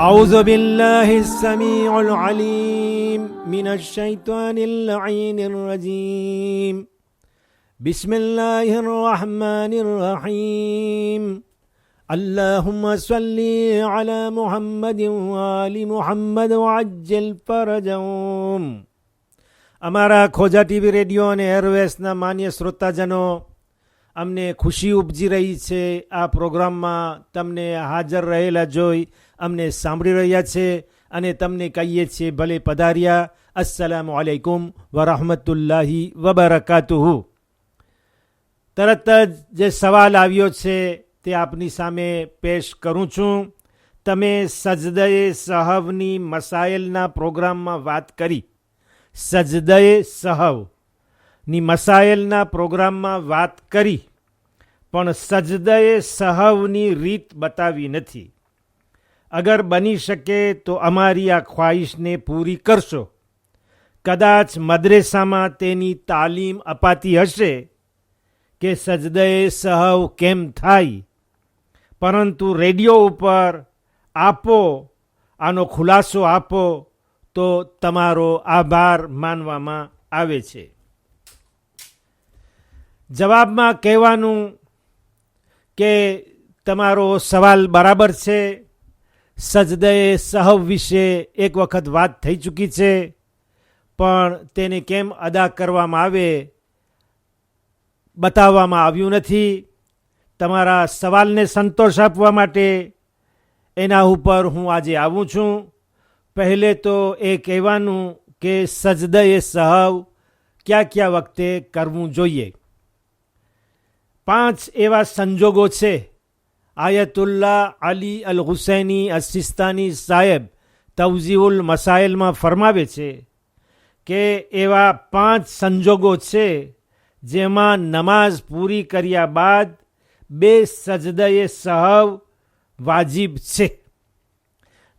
أعوذ بالله السميع العليم من الشيطان اللعين الرجيم بسم الله الرحمن الرحيم اللهم صل على محمد وآل محمد وعجل فرجهم. અમારા ખોજા TV radio અને એરવેસના માન્ય શ્રોતાજનો, અમને ખુશી ઉપજી રહી છે આ પ્રોગ્રામમાં તમને હાજર રહેલા જોઈ અમને સાંભળી રહ્યા છે અને તમને કહીએ છીએ ભલે પધાર્યા. અસ્સલામુ અલૈકુમ વરહમતુલ્લાહી વબરકાતુહુ. તરત જ જે સવાલ આવ્યો છે તે આપની સામે પેશ કરું છું. તમે સજદએ સહવની મસાઇલના પ્રોગ્રામમાં વાત કરી, સજદએ સહવની મસાઇલના પ્રોગ્રામમાં વાત કરી, પણ સજદએ સહવની રીત બતાવી નથી. અગર બની શકે તો અમારી આ ખ્વાહિશને પૂરી કરશો. કદાચ મદ્રેસામાં તેની તાલીમ અપાતી હશે કે સજદએ સહવ કેમ થાય, પરંતુ રેડિયો ઉપર આપો, આનો ખુલાસો આપો તો તમારો આભાર માનવામાં આવે છે. જવાબમાં કહેવાનું કે તમારો સવાલ બરાબર છે. સજદએ સહવ વિશે એક વખત વાત થઈ ચૂકી છે, પણ તેને કેમ અદા કરવામાં આવે બતાવવામાં આવ્યું નથી. તમારા સવાલને સંતોષ આપવા માટે એના ઉપર હું આજે આવું છું. પહેલે તો એ કહેવાનું કે સજદએ સહવ કયા કયા વખતે કરવું જોઈએ. 5 એવા સંજોગો છે. આયતુલ્લાહ અલી અલ હુસૈની અસિસ્તાની સાહેબ તવઝીઉલ મસાઇલમાં ફરમાવે છે કે એવા 5 સંજોગો છે જેમાં નમાઝ પૂરી કર્યા બાદ 2 સજદએ સહવ વાજિબ છે.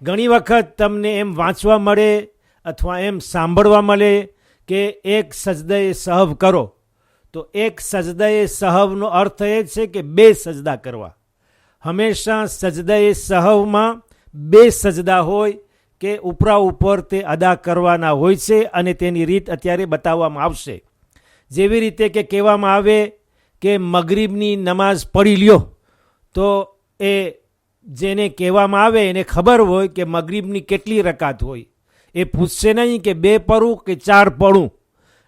ઘણી વખત તમને એમ વાંચવા મળે અથવા એમ સાંભળવા મળે કે એક સજદએ સહવ કરો, તો એક સજદએ સહવનો અર્થ એ છે કે 2 સજદા કરવા. હંમેશા સજદએ સહવમાં 2 સજદા હોય કે ઉપરા ઉપર તે અદા કરવાના હોય છે, અને તેની રીત અત્યારે બતાવવામાં આવશે. જેવી રીતે કે કહેવામાં આવે કે મગરિબની નમાઝ પઢી લ્યો, તો એ જેને કહેવામાં આવે એને ખબર હોય કે મગરિબની કેટલી રકાત હોય. એ પૂછશે નહીં કે 2 પડું કે 4 પડું,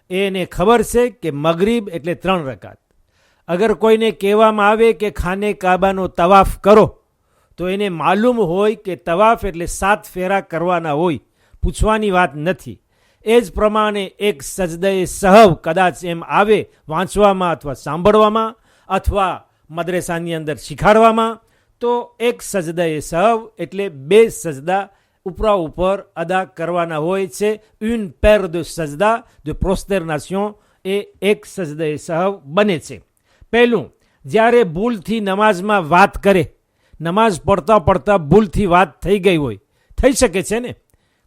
એને ખબર છે કે મગરિબ એટલે 3 રકાત. અગર કોઈને કહેવામાં આવે કે ખાને કાબાનો તવાફ કરો, તો એને માલુમ હોય કે તવાફ એટલે 7 ફેરા કરવાના હોય, પૂછવાની વાત નથી. એ જ પ્રમાણે એક સજદએ સહવ કદાચ એમ આવે વાંચવામાં અથવા સાંભળવામાં અથવા મદ્રેસાની અંદર શીખાડવામાં, તો એક સજદએ સહવ એટલે 2 સજદા ઉપરા ઉપર અદા કરવાના હોય છે. une paire de સજદા de prosternation એ એક સજદએ સહવ બને છે. પહેલું, જ્યારે ભૂલથી નમાઝમાં વાત કરે, નમાઝ પડતા પડતા ભૂલથી વાત થઈ ગઈ હોય, થઈ શકે છે ને,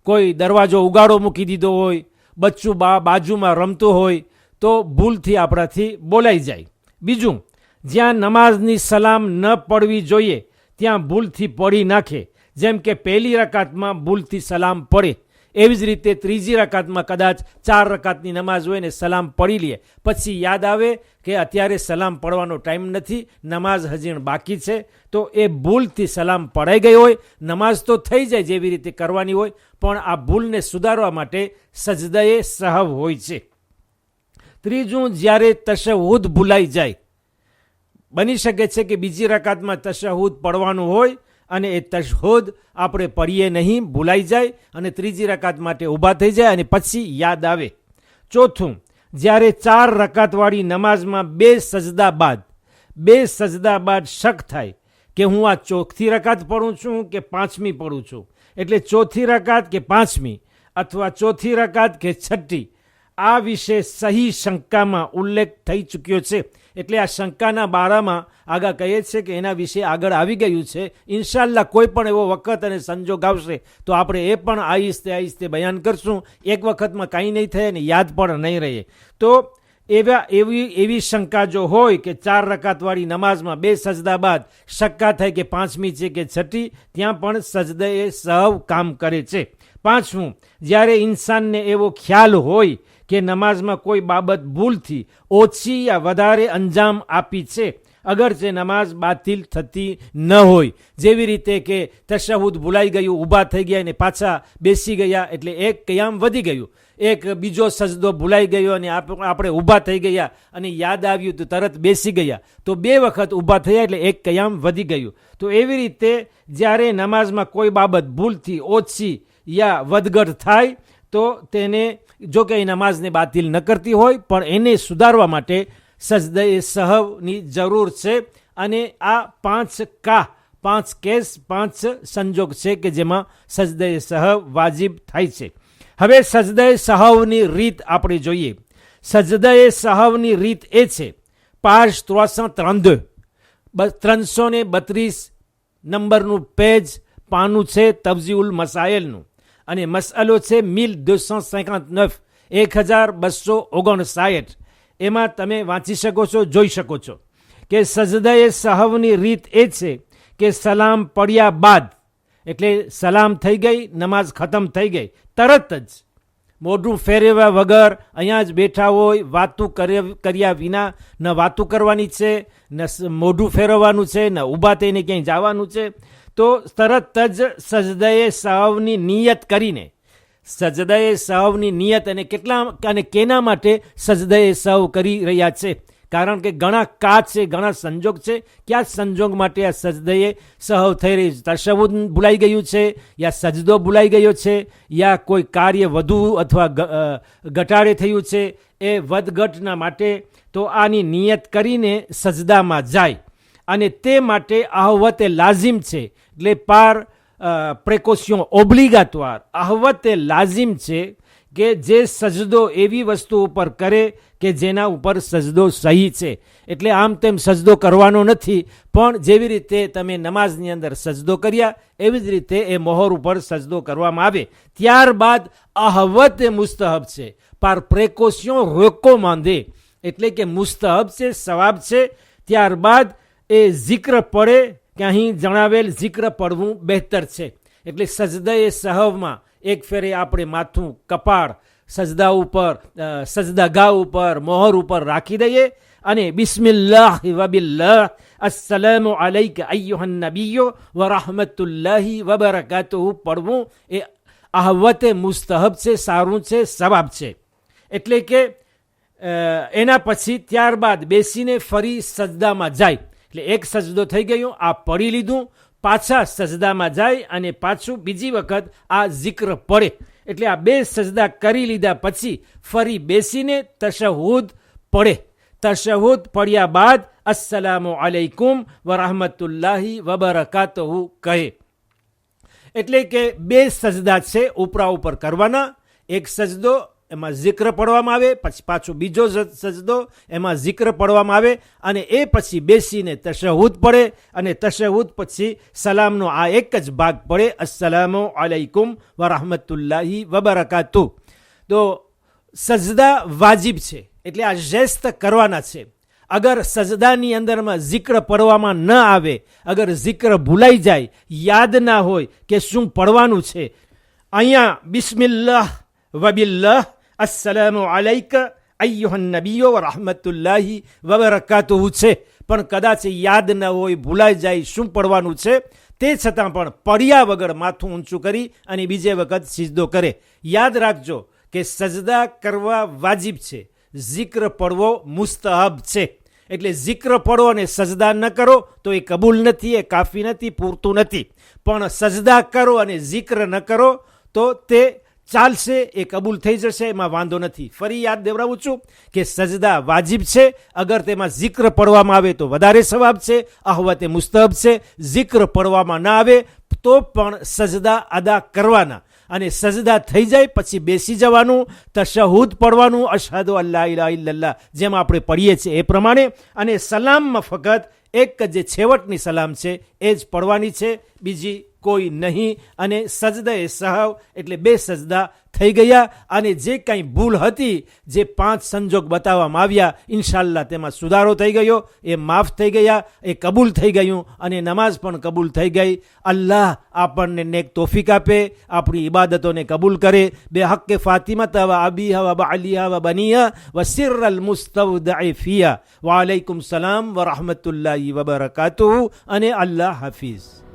કોઈ દરવાજો ઉગાડો મૂકી દીધો હોય, બચ્ચું બાજુમાં રમતું હોય, તો ભૂલથી આપણાથી બોલાઈ જાય. બીજું, જ્યાં નમાઝની સલામ ન પડવી જોઈએ ત્યાં ભૂલથી પડી નાખે, જેમ કે પહેલી રકાતમાં ભૂલથી સલામ પડે, એવી જ રીતે ત્રીજી રકાતમાં કદાચ 4 રકાતની નમાઝ હોય ને સલામ પડી લે, પછી યાદ આવે કે અત્યારે સલામ પડવાનો ટાઈમ નથી, નમાઝ હજી બાકી છે, તો એ ભૂલથી સલામ પડાઈ ગઈ હોય. નમાઝ તો થઈ જાય જેવી રીતે કરવાની હોય, પણ આ ભૂલને સુધારવા માટે સજદએ સહવ હોય છે. ત્રીજું, જ્યારે તશહુદ ભૂલાઈ જાય, બની શકે છે કે બીજી રકાતમાં તશહુદ પડવાનું હોય અને એ તશહુદ આપણે પડીએ નહીં, ભૂલાઈ જાય અને ત્રીજી રકાત માટે ઊભા થઈ જાય અને પછી યાદ આવે. ચોથું, જ્યારે 4 રકાતવાળી નમાઝમાં 2 સજદા બાદ શક થાય કે હું આ 4થી રકાત પડું છું કે 5મી પડું છું, એટલે 4થી રકાત કે 5મી અથવા 4થી રકાત કે 6ઠી, આ વિશે સહી શંકામાં ઉલ્લેખ થઈ ચૂક્યો છે. એટલે આ શંકાના બારામાં આગળ કહીએ છીએ કે એના વિશે આગળ આવી ગયું છે. ઇન્શાલ્લાહ કોઈ પણ એવો વખત અને સંજોગ આવશે તો આપણે એ પણ આહિસ્તે આહિસ્તે બયાન કરશું. એક વખતમાં કાંઈ નહીં થાય અને યાદ પણ નહીં રહે. તો એવી શંકા જો હોય કે 4 રકાતવાળી નમાઝમાં 2 સજદા બાદ શક્કા થાય કે 5મી છે કે 6ઠી, ત્યાં પણ સજદા-એ સહવ કામ કરે છે. 5મું, જ્યારે ઇન્સાનને એવો ખ્યાલ હોય કે નમાઝમાં કોઈ બાબત ભૂલથી ઓછી યા વધારે અંજામ આપી છે, અગરચે નમાઝ બાતિલ થતી ન હોય. જેવી રીતે કે તશહુદ ભૂલાઈ ગયું, ઊભા થઈ ગયા અને પાછા બેસી ગયા એટલે એક કયામ વધી ગયું. એક બીજો સજદો ભૂલાઈ ગયો અને આપણે ઊભા થઈ ગયા અને યાદ આવ્યું તો તરત બેસી ગયા, તો 2 વખત ઊભા થયા એટલે એક કયામ વધી ગયું. તો એવી રીતે જ્યારે નમાઝમાં કોઈ બાબત ભૂલથી ઓછી યા વધઘટ થાય તો તેને, જો કે એ નમાઝને બાતિલ ન કરતી હોય, પણ એને સુધારવા માટે સજદા-એ સહવની જરૂર છે. અને આ 5 કેસ 5 સંજોગ છે કે જેમાં સજદા-એ સહવ વાજિબ થાય છે. હવે સજદા-એ સહવની રીત આપણે જોઈએ. સજદા-એ સહવની રીત એ છે, page 332 332 નંબરનું પેજ, પાનું છે તવઝીઉલ મસાઇલનું, અને મસઅલો છે 1259 1259. એમાં તમે વાંચી શકો છો, જોઈ શકો છો કે સજદા-એ સહવની રીત એ છે કે સલામ પડ્યા બાદ, એટલે સલામ થઈ ગઈ, નમાઝ ખતમ થઈ ગઈ, તરત જ મોઢું ફેરવ્યા વગર અહીંયા જ બેઠા હોય, વાતું કર્યા વિના, ન વાતું કરવાની છે, ન મોઢું ફેરવવાનું છે, ન ઊભા થઈને ક્યાંય જવાનું છે, તો તરત જ સજદા-એ સહવની નિયત કરીને, સજદા-એ સહવની નિયત અને કેના માટે સજદા-એ સહવ કરી રહ્યા છે, કારણ કે ઘણા કાચ છે, ઘણા સંજોગ છે. કયા સંજોગ માટે આ સજદા-એ સહવ થઈ રહી છે? તશહુદ ભૂલાઈ ગયું છે, યા સજદો ભૂલાઈ ગયો છે, યા કોઈ કાર્ય વધુ અથવા ઘટાડે થયું છે, એ વધઘટના માટે તો આની નિયત કરીને સજદામાં જાય. અને તે માટે ahવતે લાઝિમ છે, એટલે પાર પ્રેકોશિયો ઓબ્લિગાટોર, ahવતે લાઝિમ છે કે જે સજદો એવી વસ્તુ ઉપર કરે કે જેના ઉપર સજદો સહી છે. એટલે આમ તેમ સજદો કરવાનો નથી, પણ જેવી રીતે તમે નમાઝની અંદર સજદો કર્યા એવી જ રીતે એ મોહર ઉપર સજદો કરવામાં આવે. ત્યારબાદ ahવતે મુસ્તહબ છે, પાર પ્રેકોશિયો recommandé, એટલે કે મુસ્તહબ છે, સવાબ છે. ત્યારબાદ એ zikr પડે કે અહીં જણાવેલ zikr પડવું બહેતર છે. એટલે સજદા-એ સહવમાં એક ફેરે આપણે માથું, કપાળ સજદા ઉપર, સજદાગાહ ઉપર, મોહર ઉપર રાખી દઈએ અને બિસ્મિલ્લાહ વબિલ્લાહ અસ્સલામુ અલૈકા અય્યુહન નબીયો વ rahmatullahi વ બરકાતુહુ પડવું એ ahવતે મુસ્તહબ છે, સારું છે, સવાબ છે. એટલે કે એના પછી ત્યારબાદ બેસીને ફરી સજદામાં જાય. એટલે એક સજદો થઈ ગયો, આ પડી લીધું, પાછા સજદામાં જાય અને પાછું બીજી વખત આ zikr પડે. એટલે આ 2 સજદા કરી લીધા પછી ફરી બેસીને તશહુદ પડે. તશહુદ પડ્યા બાદ અસ્સલામુ અલૈકુમ વ rahmatullahi વ બરકાતુહુ કહે. એટલે કે 2 સજદા છે ઉપરા ઉપર કરવાના. એક સજદો, એમાં zikr પડવામાં આવે, પછી પાછો બીજો સજદો, એમાં zikr પડવામાં આવે, અને એ પછી બેસીને તશહુદ પડે, અને તશહુદ પછી સલામનો આ એક જ ભાગ પડે, અસ્સલામુ અલૈકુમ વ rahmatullahi વ બરકાતુહ. તો સજદા વાજિબ છે, એટલે આ જેસ્ત કરવાના છે. અગર સજદાની અંદરમાં zikr પડવામાં ન આવે, અગર zikr ભૂલાઈ જાય, યાદ ના હોય કે શું પડવાનું છે, અહીંયા બિસ્મિલ્લાહ વબિલ્લાહ અસ્સલામુ અલૈકા અય્યુહન નબીયો વ rahmatullahi વ બરકાતુહુ છે, પણ કદાચ યાદ ન હોય, ભૂલાઈ જાય શું પડવાનું છે, તે છતાં પણ પડ્યા વગર માથું ઊંચું કરી અને બીજે વખત સિજદો કરે. યાદ રાખજો કે સજદા કરવા વાજિબ છે, zikr પડવો મુસ્તહબ છે. એટલે zikr પડો અને સજદા ન કરો તો એ કબૂલ નથી, એ કાફી નથી, પૂરતું નથી. પણ સજદા કરો અને zikr ન કરો તો તે ચાલશે, એ કબૂલ થઈ જશે, એમાં વાંધો નથી. ફરી યાદ દેવડાવું છું કે સજદા વાજિબ છે, અગર તેમાં zikr પડવામાં આવે તો વધારે સવાબ છે, ahવતે મુસ્તહબ છે. zikr પડવામાં ના આવે તો પણ સજદા અદા કરવાના, અને સજદા થઈ જાય પછી બેસી જવાનું, તશહુદ પડવાનું, અશહદુ અલ્લા ઇલાહા ઇલ્લલ્લાહ જેમ આપણે પઢીએ છીએ એ પ્રમાણે, અને સલામમાં ફક્ત એક જે છેવટની સલામ છે એ જ પડવાની છે, બીજી કોઈ નહીં. અને સજદા એ સહવ એટલે 2 સજદા થઈ ગયા. અને જે કંઈ ભૂલ હતી, જે 5 સંજોગ બતાવવામાં આવ્યા, ઇન્શાલ્લાહ તેમાં સુધારો થઈ ગયો, એ માફ થઈ ગયા, એ કબૂલ થઈ ગયું અને નમાઝ પણ કબૂલ થઈ ગઈ. અલ્લાહ આપણને નેક તોફીક આપે, આપણી ઇબાદતોને કબૂલ કરે. બે હક્કે ફાતિમત વ અબીહા વ બાલિહા વ બનીહા વ સિર અલ મુસ્તવદઅ ફિયા. વાલૈકુમ સલામ વ રહમતુલ્લાહિ વ બરકાતુહુ. અને અલ્લાહ હાફિઝ.